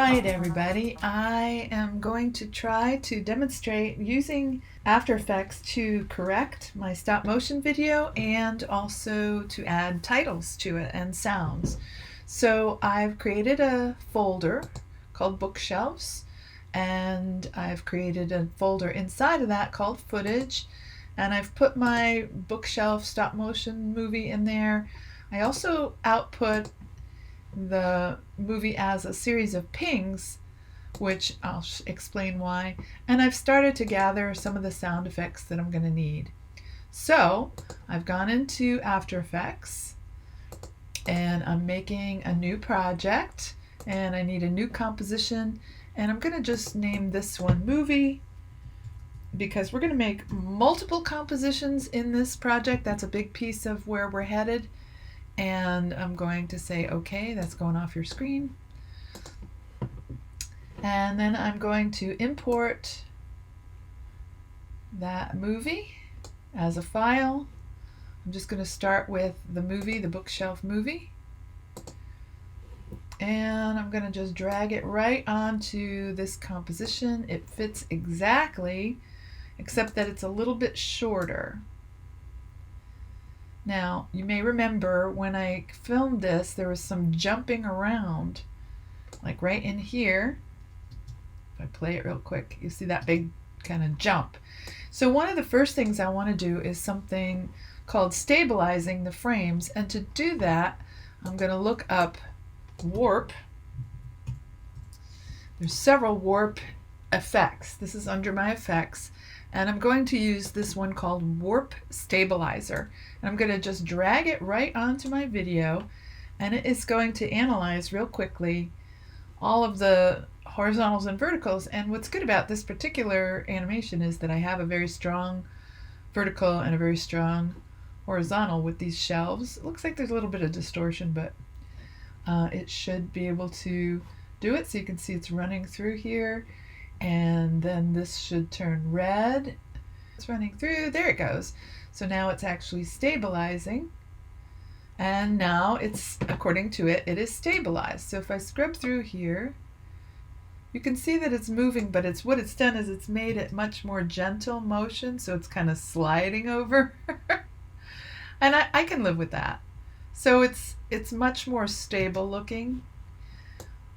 Alright everybody, I am going to try to demonstrate using After Effects to correct my stop motion video and also to add titles to it and sounds. So I've created a folder called Bookshelves, and I've created a folder inside of that called Footage, and I've put my bookshelf stop motion movie in there. I also output the movie as a series of pings, which I'll explain why, and I've started to gather some of the sound effects that I'm going to need. So I've gone into After Effects and I'm making a new project, and I need a new composition, and I'm going to just name this one Movie because we're going to make multiple compositions in this project. That's a big piece of where we're headed. And I'm going to say, okay, that's going off your screen. And then I'm going to import that movie as a file. I'm just going to start with the movie, the bookshelf movie. And I'm going to just drag it right onto this composition. It fits exactly, except that it's a little bit shorter. Now, you may remember when I filmed this, there was some jumping around, like right in here. If I play it real quick, you see that big kind of jump. So one of the first things I want to do is something called stabilizing the frames. And to do that, I'm going to look up warp. There's several warp effects. This is under my effects. And I'm going to use this one called Warp Stabilizer. And I'm going to just drag it right onto my video, and it is going to analyze real quickly all of the horizontals and verticals. And what's good about this particular animation is that I have a very strong vertical and a very strong horizontal with these shelves. It looks like there's a little bit of distortion, but it should be able to do it. So you can see it's running through here. And then this should turn red. It's running through. There it goes. So now it's actually stabilizing. And now it's, according to it, it is stabilized. So if I scrub through here, you can see that it's moving, but what it's done is it's made it much more gentle motion. So it's kind of sliding over. And I can live with that. So it's much more stable looking.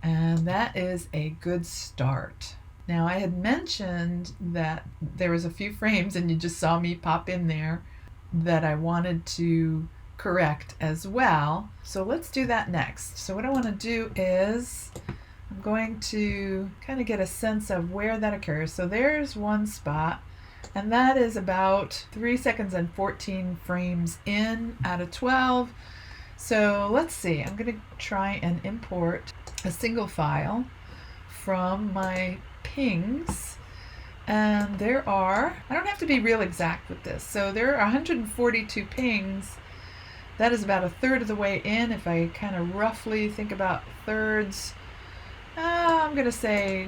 And that is a good start. Now, I had mentioned that there was a few frames, and you just saw me pop in there, that I wanted to correct as well. So let's do that next. So what I want to do is I'm going to kind of get a sense of where that occurs. So there's one spot, and that is about 3 seconds and 14 frames in out of 12. So let's see. I'm going to try and import a single file from my pings, and there are, I don't have to be real exact with this, so there are 142 pings. That is about a third of the way in. If I kind of roughly think about thirds, I'm going to say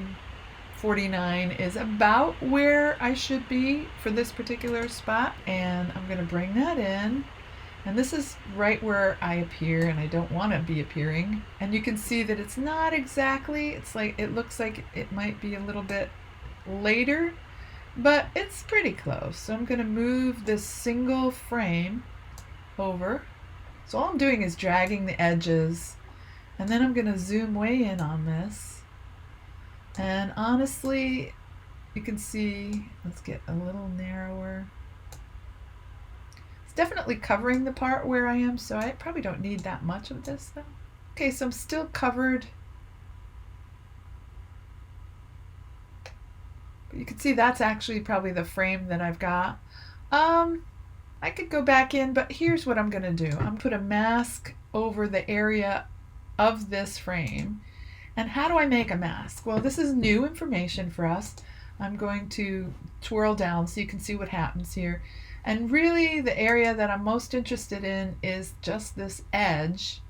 49 is about where I should be for this particular spot, and I'm going to bring that in. And this is right where I appear, and I don't want to be appearing. And you can see that it's not exactly, it's like, it looks like it might be a little bit later, but it's pretty close. So I'm going to move this single frame over. So all I'm doing is dragging the edges, and then I'm going to zoom way in on this. And honestly, you can see, let's get a little narrower. Definitely covering the part where I am, so I probably don't need that much of this though. Okay, so I'm still covered. But you can see that's actually probably the frame that I've got. I could go back in, but here's what I'm going to do. I'm going to put a mask over the area of this frame. And how do I make a mask? Well, this is new information for us. I'm going to twirl down so you can see what happens here. And really the area that I'm most interested in is just this edge.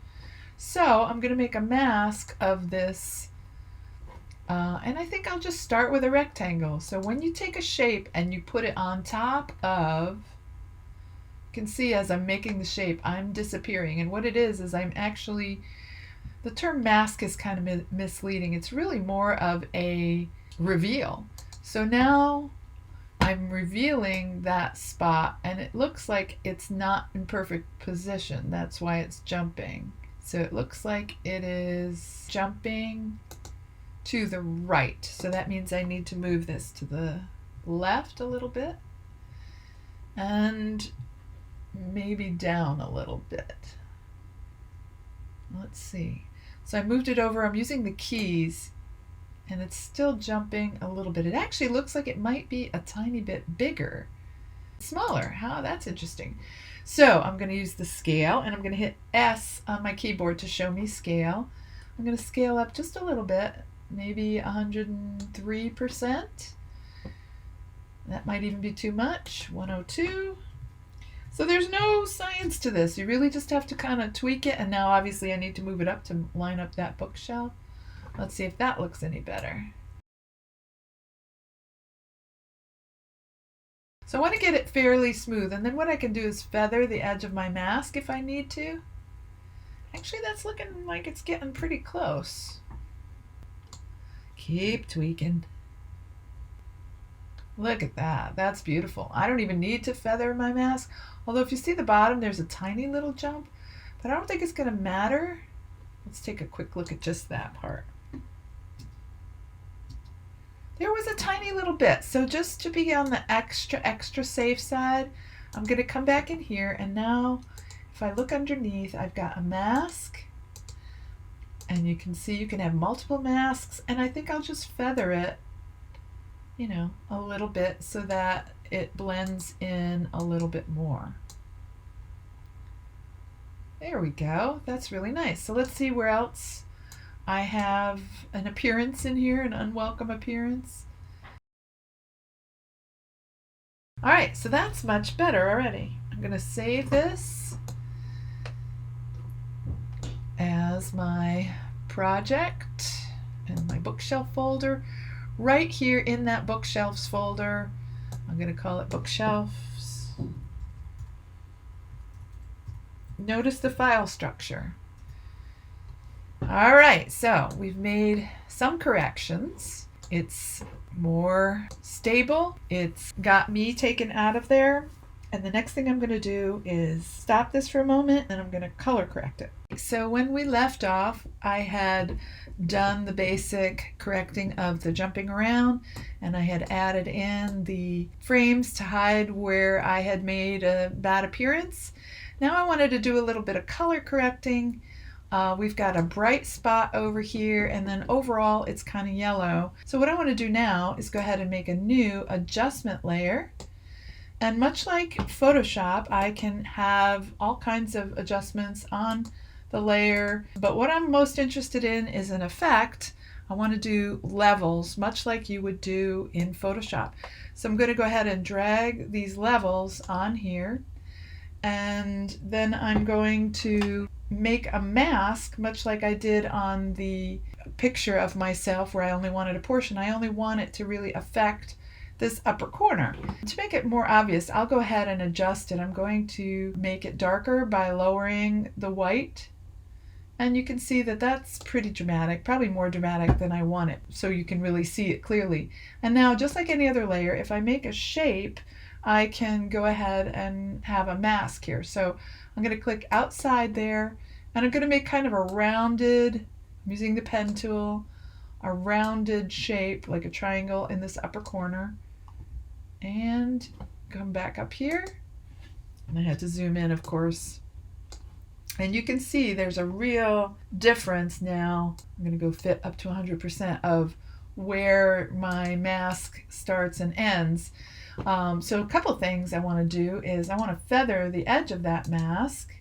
So I'm going to make a mask of this, and I think I'll just start with a rectangle. So when you take a shape and you put it on top of, you can see as I'm making the shape, I'm disappearing. And what it is I'm actually The term mask is kind of misleading. It's really more of a reveal. So now I'm revealing that spot and it looks like it's not in perfect position. That's why it's jumping. So it looks like it is jumping to the right. So that means I need to move this to the left a little bit and maybe down a little bit. Let's see. So I moved it over. I'm using the keys and it's still jumping a little bit. It actually looks like it might be a tiny bit bigger, smaller. How that's interesting. So I'm going to use the scale and I'm going to hit S on my keyboard to show me scale. I'm going to scale up just a little bit, maybe 103%. That might even be too much. 102. So there's no science to this. You really just have to kind of tweak it. And now obviously I need to move it up to line up that bookshelf. Let's see if that looks any better. So I want to get it fairly smooth. And then what I can do is feather the edge of my mask if I need to. Actually, that's looking like it's getting pretty close. Keep tweaking. Look at that. That's beautiful. I don't even need to feather my mask. Although if you see the bottom, there's a tiny little jump. But I don't think it's going to matter. Let's take a quick look at just that part. There was a tiny little bit. So just to be on the extra safe side, I'm going to come back in here. And now if I look underneath, I've got a mask. And you can see you can have multiple masks. And I think I'll just feather it, you know, a little bit so that it blends in a little bit more. There we go. That's really nice. So let's see where else I have an appearance in here, an unwelcome appearance. All right, so that's much better already. I'm going to save this as my project in my bookshelf folder. Right here in that bookshelves folder, I'm going to call it bookshelves. Notice the file structure. All right, so we've made some corrections. It's more stable. It's got me taken out of there. And the next thing I'm going to do is stop this for a moment and I'm going to color correct it. So when we left off, I had done the basic correcting of the jumping around and I had added in the frames to hide where I had made a bad appearance. Now I wanted to do a little bit of color correcting. We've got a bright spot over here and then overall it's kind of yellow. So what I want to do now is go ahead and make a new adjustment layer. And much like Photoshop, I can have all kinds of adjustments on the layer. But what I'm most interested in is an effect. I want to do levels, much like you would do in Photoshop. So I'm going to go ahead and drag these levels on here. And then I'm going to make a mask, much like I did on the picture of myself where I only wanted a portion. I only want it to really affect this upper corner. To make it more obvious, I'll go ahead and adjust it. I'm going to make it darker by lowering the white. And you can see that that's pretty dramatic, probably more dramatic than I want it, so you can really see it clearly. And now, just like any other layer, if I make a shape, I can go ahead and have a mask here. So I'm going to click outside there, and I'm going to make kind of a rounded, I'm using the pen tool, a rounded shape like a triangle in this upper corner. And come back up here. And I had to zoom in, of course. And you can see there's a real difference now. I'm going to go fit up to 100% of where my mask starts and ends. So a couple things I want to do is I want to feather the edge of that mask.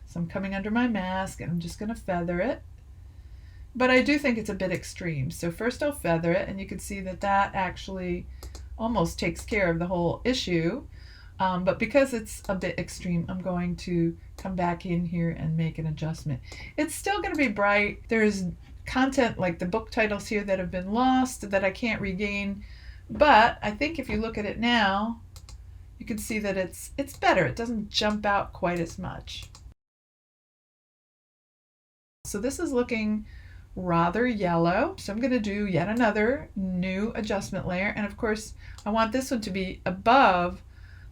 So I'm coming under my mask and I'm just going to feather it. But I do think it's a bit extreme. So first I'll feather it, and you can see that that actually almost takes care of the whole issue. But because it's a bit extreme, I'm going to come back in here and make an adjustment. It's still going to be bright. There's content like the book titles here that have been lost that I can't regain. But I think if you look at it now, you can see that it's better. It doesn't jump out quite as much. So this is looking rather yellow. So I'm going to do yet another new adjustment layer. And of course, I want this one to be above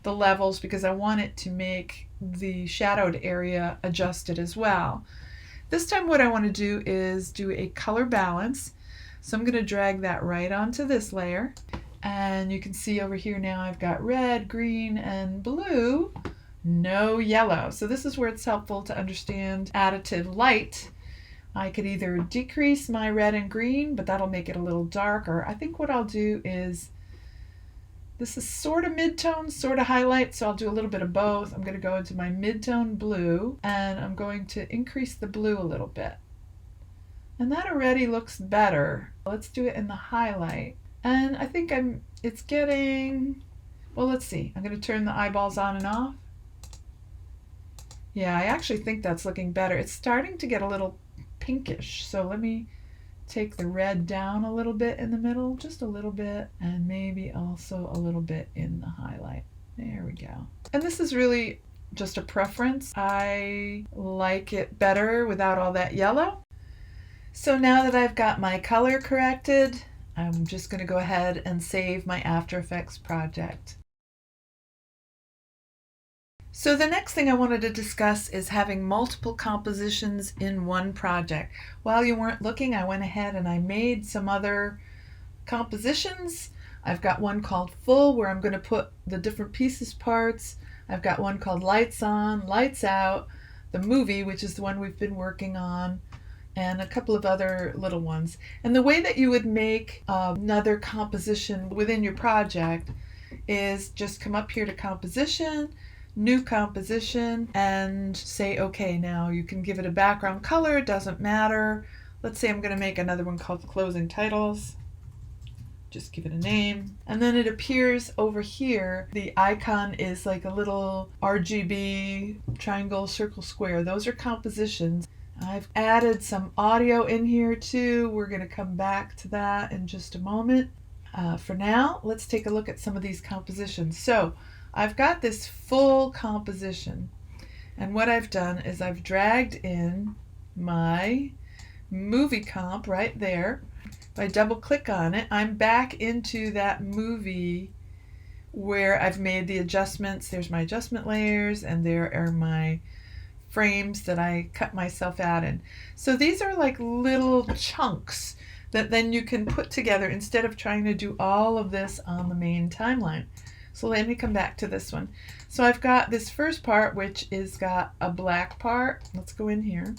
the levels because I want it to make the shadowed area adjusted as well. This time what I want to do is do a color balance. So I'm going to drag that right onto this layer. And you can see over here now I've got red, green, and blue, no yellow. So this is where it's helpful to understand additive light. I could either decrease my red and green, but that'll make it a little darker. I think what I'll do is, this is sort of mid-tone, sort of highlight, so I'll do a little bit of both. I'm going to go into my mid-tone blue, and I'm going to increase the blue a little bit. And that already looks better. Let's do it in the highlight. And I think it's getting, well, let's see. I'm going to turn the eyeballs on and off. Yeah, I actually think that's looking better. It's starting to get a little pinkish, so let me take the red down a little bit in the middle, just a little bit, and maybe also a little bit in the highlight. There we go. And this is really just a preference. I like it better without all that yellow. So now that I've got my color corrected, I'm just going to go ahead and save my After Effects project. So the next thing I wanted to discuss is having multiple compositions in one project. While you weren't looking, I went ahead and I made some other compositions. I've got one called Full, where I'm going to put the different pieces parts. I've got one called Lights On, Lights Out, the movie, which is the one we've been working on, and a couple of other little ones. And the way that you would make another composition within your project is just come up here to Composition, New Composition, and say okay. Now you can give it a background color, it doesn't matter. Let's say I'm going to make another one called Closing Titles. Just give it a name, and then it appears over here. The icon is like a little RGB triangle, circle, square. Those are compositions. I've added some audio in here too. We're going to come back to that in just a moment. For now, let's take a look at some of these compositions. So I've got this full composition, and what I've done is I've dragged in my movie comp right there. If I double click on it, I'm back into that movie where I've made the adjustments. There's my adjustment layers, and there are my frames that I cut myself out in. So these are like little chunks that then you can put together instead of trying to do all of this on the main timeline. So let me come back to this one. So I've got this first part, which is got a black part. Let's go in here.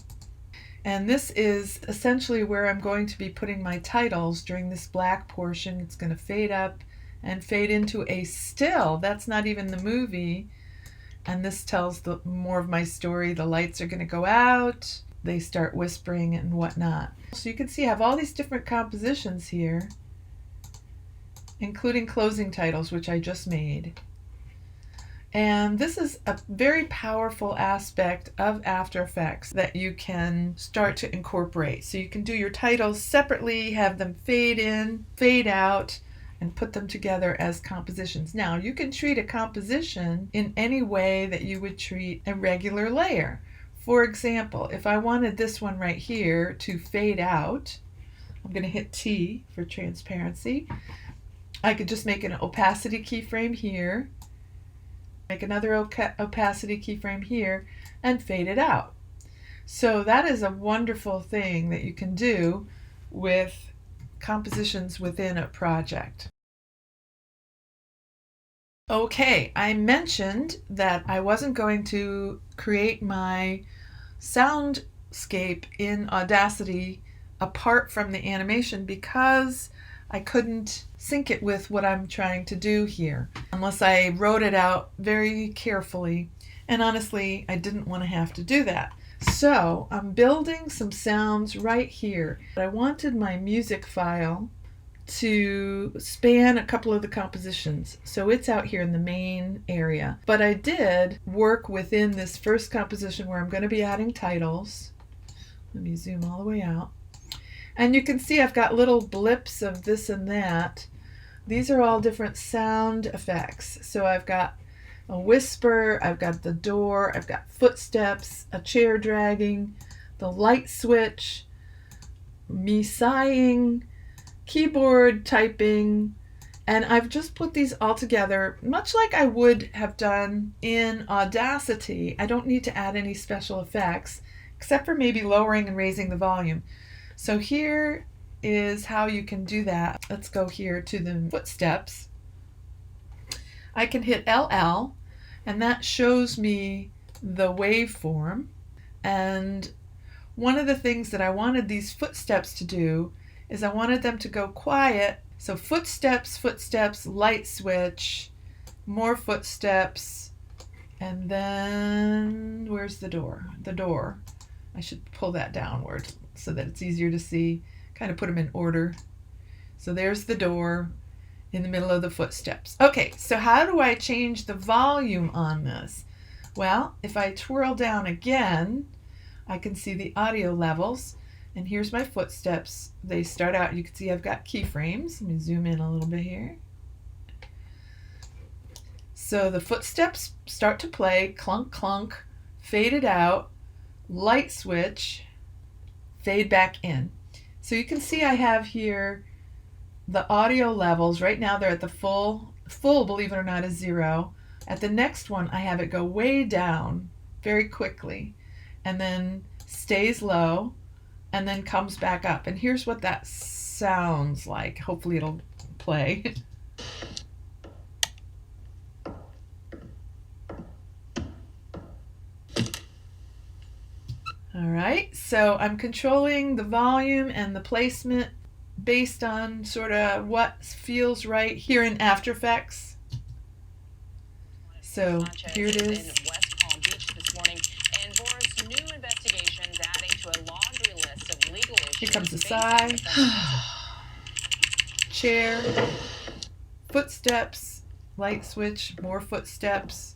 And this is essentially where I'm going to be putting my titles during this black portion. It's going to fade up and fade into a still. That's not even the movie. And this tells more of my story. The lights are going to go out. They start whispering and whatnot. So you can see I have all these different compositions here, including closing titles, which I just made. And this is a very powerful aspect of After Effects that you can start to incorporate. So you can do your titles separately, have them fade in, fade out, and put them together as compositions. Now, you can treat a composition in any way that you would treat a regular layer. For example, if I wanted this one right here to fade out, I'm going to hit T for transparency. I could just make an opacity keyframe here, make another opacity keyframe here, and fade it out. So that is a wonderful thing that you can do with compositions within a project. Okay, I mentioned that I wasn't going to create my soundscape in Audacity apart from the animation because I couldn't sync it with what I'm trying to do here unless I wrote it out very carefully. And honestly, I didn't want to have to do that. So I'm building some sounds right here. I wanted my music file to span a couple of the compositions. So it's out here in the main area. But I did work within this first composition where I'm going to be adding titles. Let me zoom all the way out. And you can see I've got little blips of this and that. These are all different sound effects. So I've got a whisper, I've got the door, I've got footsteps, a chair dragging, the light switch, me sighing, keyboard typing, and I've just put these all together much like I would have done in Audacity. I don't need to add any special effects except for maybe lowering and raising the volume. So here is how you can do that. Let's go here to the footsteps. I can hit LL and that shows me the waveform. And one of the things that I wanted these footsteps to do is I wanted them to go quiet. So footsteps, footsteps, light switch, more footsteps, and then where's the door? The door. I should pull that downward so that it's easier to see. Kind of put them in order. So there's the door in the middle of the footsteps. Okay, so how do I change the volume on this? Well, if I twirl down again, I can see the audio levels. And here's my footsteps. They start out, you can see I've got keyframes. Let me zoom in a little bit here. So the footsteps start to play, clunk, clunk, faded out, light switch, fade back in. So you can see I have here the audio levels. Right now they're at the full, believe it or not, is 0. At the next one, I have it go way down very quickly and then stays low and then comes back up. And here's what that sounds like. Hopefully it'll play. All right, so I'm controlling the volume and the placement based on sort of what feels right here in After Effects. So here it is. In West Palm Beach this morning, and Boris, new investigations adding to a laundry list of legal issues. Here comes the sigh. Chair, footsteps, light switch, more footsteps,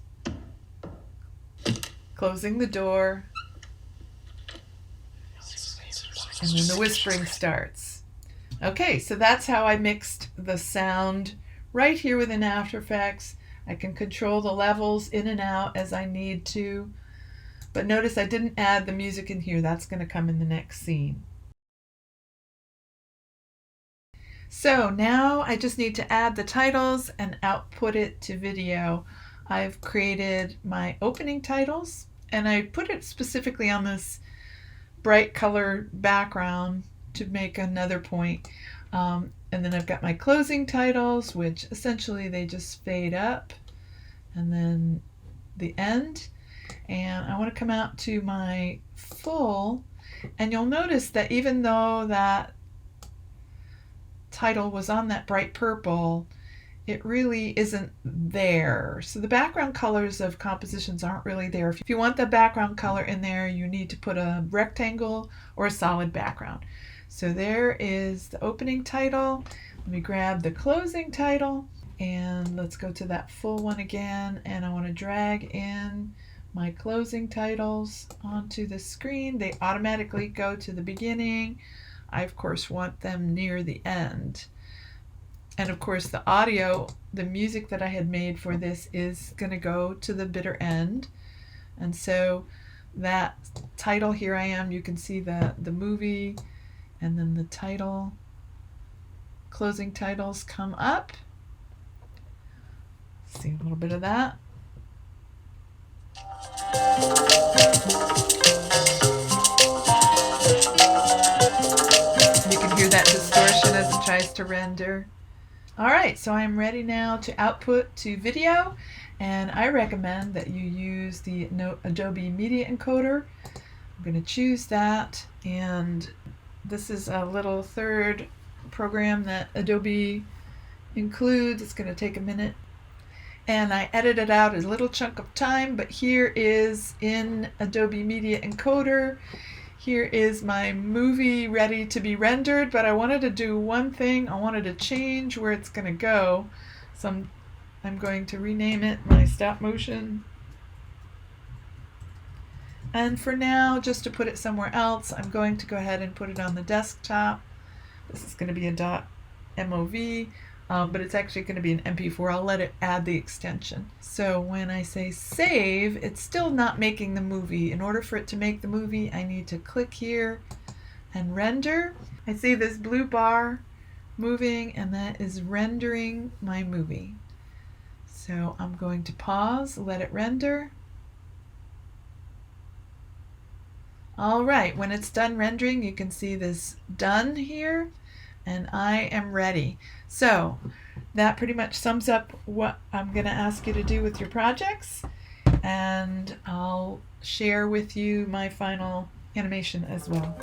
closing the door, and then the whispering starts. Okay, so that's how I mixed the sound right here within After Effects. I can control the levels in and out as I need to. But notice I didn't add the music in here. That's going to come in the next scene. So now I just need to add the titles and output it to video. I've created my opening titles and I put it specifically on this bright color background to make another point. And then I've got my closing titles, which essentially they just fade up, and then the end. And I want to come out to my full, and you'll notice that even though that title was on that bright purple, it really isn't there. So the background colors of compositions aren't really there. If you want the background color in there, you need to put a rectangle or a solid background. So there is the opening title. Let me grab the closing title and let's go to that full one again. And I want to drag in my closing titles onto the screen. They automatically go to the beginning. I, of course, want them near the end. And of course, the audio, the music that I had made for this is going to go to the bitter end. And so that title, here I am, you can see the movie, and then the title, closing titles come up. See a little bit of that. You can hear that distortion as it tries to render. All right, so I'm ready now to output to video, and I recommend that you use the Adobe Media Encoder. I'm going to choose that, and this is a little third program that Adobe includes. It's going to take a minute, and I edited out a little chunk of time, but here is in Adobe Media Encoder. Here is my movie ready to be rendered, but I wanted to do one thing. I wanted to change where it's going to go. So I'm going to rename it my stop motion. And for now, just to put it somewhere else, I'm going to go ahead and put it on the desktop. This is going to be a .mov. but it's actually going to be an MP4. I'll let it add the extension. So when I say save, it's still not making the movie. In order for it to make the movie, I need to click here and render. I see this blue bar moving, and that is rendering my movie. So I'm going to pause, let it render. All right, when it's done rendering, you can see this done here, and I am ready. So that pretty much sums up what I'm going to ask you to do with your projects, and I'll share with you my final animation as well.